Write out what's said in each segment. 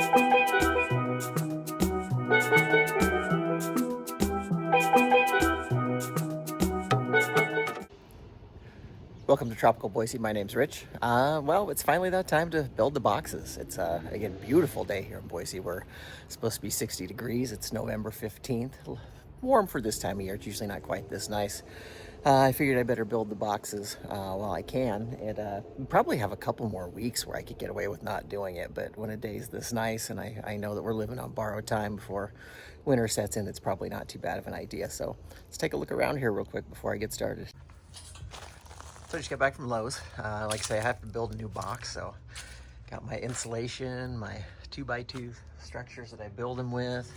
Welcome to Tropical Boise. My name's Rich. Well, it's finally that time to build the boxes. It's, again, beautiful day here in Boise. We're supposed to be 60 degrees. It's November 15th. Warm for this time of year. It's usually not quite this nice. I figured I better build the boxes while I can. We probably have a couple more weeks where I could get away with not doing it, but when a day's this nice and I know that we're living on borrowed time before winter sets in, it's probably not too bad of an idea. So let's take a look around here real quick before I get started. So I just got back from Lowe's. Like I say, I have to build a new box, so got my insulation, my 2x2 structures that I build them with.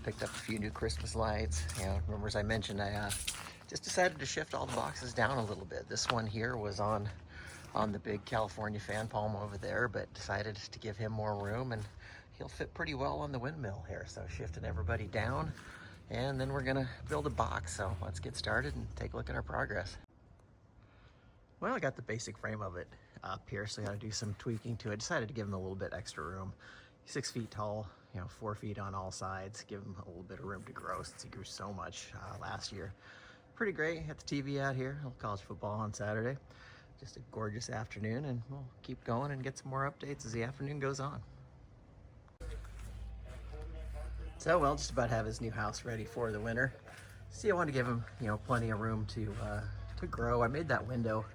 Picked up a few new Christmas lights. Remember, as I mentioned, I just decided to shift all the boxes down a little bit. This one here was on the big California fan palm over there, but decided to give him more room, and he'll fit pretty well on the windmill here. So shifting everybody down, and then we're gonna build a box. So let's get started and take a look at our progress. Well, I got the basic frame of it up here, so I got to do some tweaking to it. Decided to give him a little bit extra room. He's 6 feet tall, 4 feet on all sides. Give him a little bit of room to grow since he grew so much last year. Pretty great. Got the TV out here. College football on Saturday. Just a gorgeous afternoon, and we'll keep going and get some more updates as the afternoon goes on. So, well, just about have his new house ready for the winter. See, I want to give him, plenty of room to grow. I made that window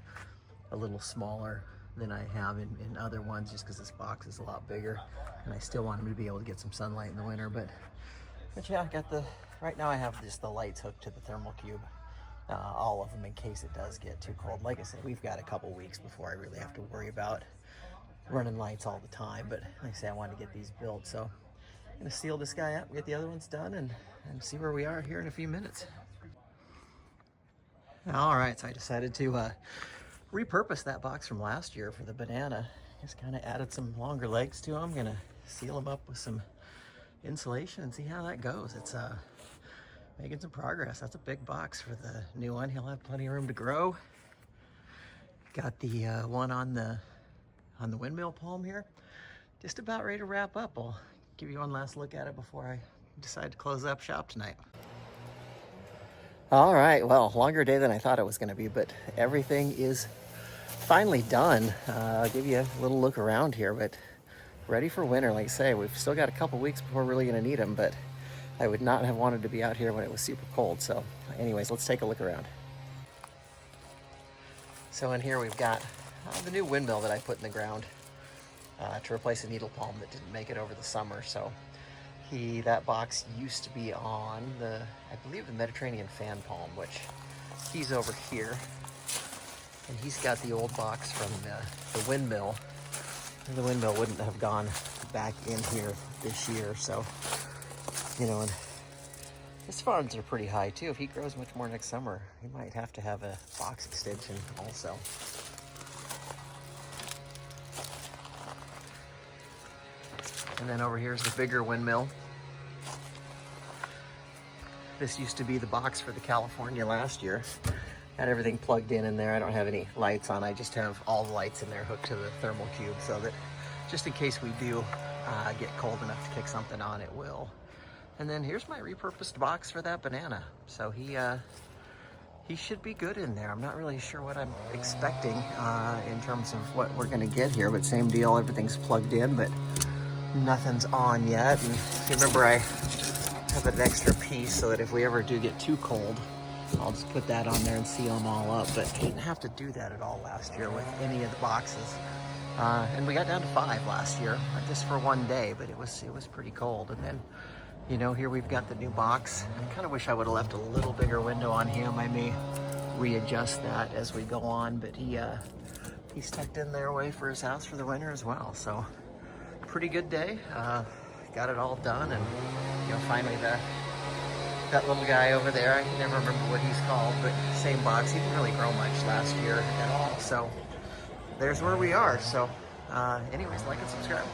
a little smaller than I have in other ones, just because this box is a lot bigger, and I still want him to be able to get some sunlight in the winter. But yeah, I got right now I have just the lights hooked to the thermal cube, all of them, in case it does get too cold. Like I said, we've got a couple weeks before I really have to worry about running lights all the time, but like I say, I want to get these built, so I'm gonna seal this guy up, get the other ones done, and see where we are here in a few minutes. All right, so I decided to repurpose that box from last year for the banana. Just kind of added some longer legs to them. Gonna seal them up with some insulation and see how that goes. It's making some progress. That's a big box for the new one. He'll have plenty of room to grow. Got the one on the windmill palm here. Just about ready to wrap up. I'll give you one last look at it before I decide to close up shop tonight. All right, well, longer day than I thought it was going to be, but everything is finally done. I'll give you a little look around here, but ready for winter. Like I say, we've still got a couple weeks before we're really going to need them, but I would not have wanted to be out here when it was super cold. So anyways, let's take a look around. So in here we've got the new windmill that I put in the ground to replace a needle palm that didn't make it over the summer. So that box used to be on I believe the Mediterranean fan palm, which he's over here, and he's got the old box from the windmill. And the windmill wouldn't have gone back in here this year, so and his farms are pretty high too. If he grows much more next summer, he might have to have a box extension also. And then over here is the bigger windmill. This used to be the box for the California last year. Had everything plugged in there. I don't have any lights on. I just have all the lights in there hooked to the thermal cube, so that just in case we do get cold enough to kick something on, it will. And then here's my repurposed box for that banana. So he should be good in there. I'm not really sure what I'm expecting in terms of what we're gonna get here, but same deal, everything's plugged in, but nothing's on yet. And if you remember, I have an extra piece so that if we ever do get too cold, I'll just put that on there and seal them all up. But I didn't have to do that at all last year with any of the boxes. And we got down to 5 last year, just for one day, but it was pretty cold. And then, here we've got the new box. I kind of wish I would have left a little bigger window on him. I may readjust that as we go on, but he's tucked in there away for his house for the winter as well. So pretty good day. Got it all done, and finally that little guy over there, I can never remember what he's called, but same box. He didn't really grow much last year at all. So there's where we are. So anyways, like and subscribe.